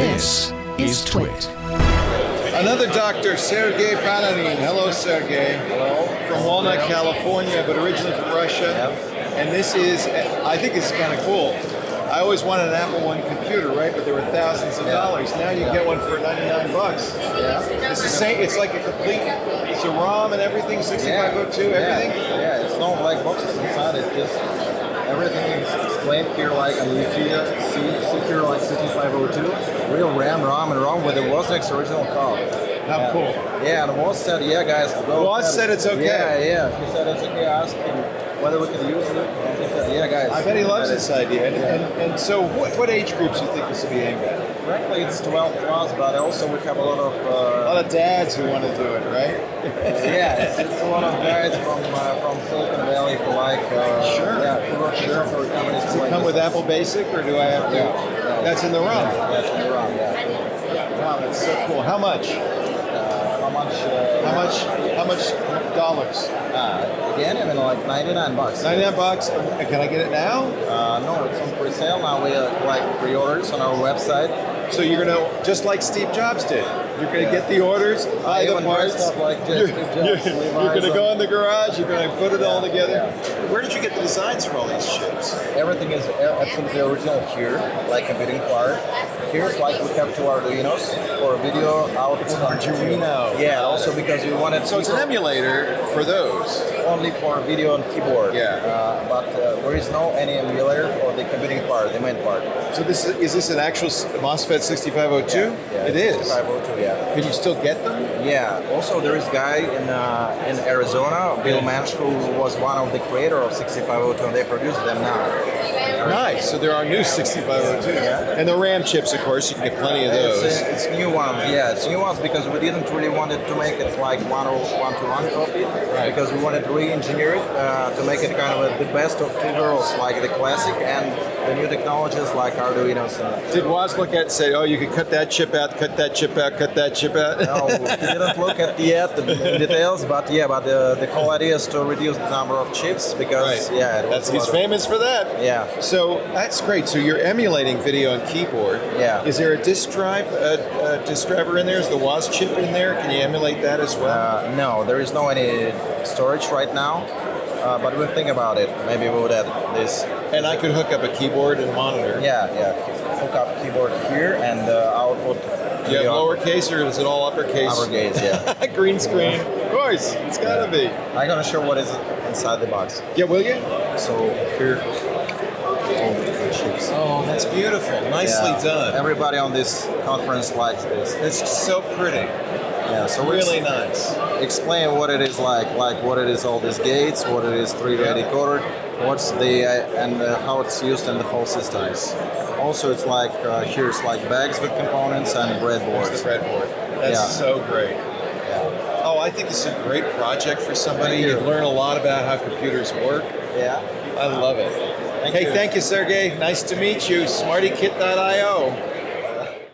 This is TWiT. Another Dr. Sergey Pananin. Hello, Sergey. Hello. From Walnut, California, but originally from Russia. Yep. And this is, I think it's kind of cool. I always wanted an Apple-1 computer, right? But there were thousands of dollars. Now you get one for 99 bucks. Yeah. It's the same. It's like a complete. It's a ROM and everything. 6502, everything. Yeah. It's no black boxes inside. It just everything is explained here, like on the see here like 6502. Real RAM, ROM, and ROM with the Wozniak's original call. How cool. Yeah, and Woz said, yeah, guys, go. Woz said it's okay. Yeah. He said it's okay. I asked him whether we could use it. And he said, yeah, guys. I bet he loves this idea. And so, what age groups do you think this will be aimed at? Frankly, it's 12 plus, but also we have a lot of dads who want to do it, right? yeah, it's a lot of guys from Silicon Valley who like Sure. who work for companies. Does it come with Apple Basic, or do I have to? Yeah. That's in the ROM. That's in the ROM. Yeah. Wow, that's so cool. How much? How much dollars? Again, I mean, like 99 bucks. 99 bucks. Can I get it now? No, it's on pre-sale now. We collect pre-orders on our website. So you're gonna, just like Steve Jobs did, you're gonna get the orders, buy the parts. Stuff like You're this. gonna go in the garage. You're gonna put it all together. Yeah. Where did you get the designs for all these chips? Everything is absolutely original here, like computing part. Here's like we have two Arduinos for video output. Arduino. Yeah, also because we wanted. So it's an emulator for those. Only for video and keyboard. Yeah. But there is no any emulator for the computing part, the main part. So is this an actual MOSFET 6502? Yeah, it is. 6502, yeah. Can you still get them? Yeah. Also, there is a guy in Arizona, Bill Mensch, who was one of the creator of 6502, and they produce them now. Nice. So there are new 6502s. Yeah. And the RAM chips, of course, you can get plenty of those. It's new ones, yeah. It's new ones because we didn't really want it to make it like one-to-one copy. Right. Because we wanted to re-engineer it to make it kind of the best of two worlds, like the classic and the new technologies like Arduinos. Did Woz look at it and say, oh, you could cut that chip out, cut that chip out, cut that chip out? No, he didn't look at the details, but the whole idea is to reduce the number of chips because, he's famous for that. Yeah. So that's great. So you're emulating video and keyboard. Yeah. Is there a disk drive, disk driver in there? Is the Woz chip in there? Can you emulate that as well? No, there is no any storage right now. But we'll think about it. Maybe we would add this. And I could hook up a keyboard and monitor. Yeah. Hook up keyboard here and output. Do you have lowercase or is it all uppercase? Uppercase, yeah. Green screen. Of course, it's gotta be. I'm gonna show what is inside the box. Yeah, will you? So here. Oh, that's beautiful. Nicely done. Everybody on this conference likes this. It's so pretty. Yeah, so really nice. Explain what it is like what it is all these gates, what it is 3-way decoder, what's the and how it's used in the whole system. Also, it's like here's like bags with components and breadboards. There's the breadboard. That's so great. Yeah. Oh, I think this is a great project for somebody. You learn a lot about how computers work. Yeah. I love it. Thank you, Sergey. Nice to meet you. SmartyKit.io.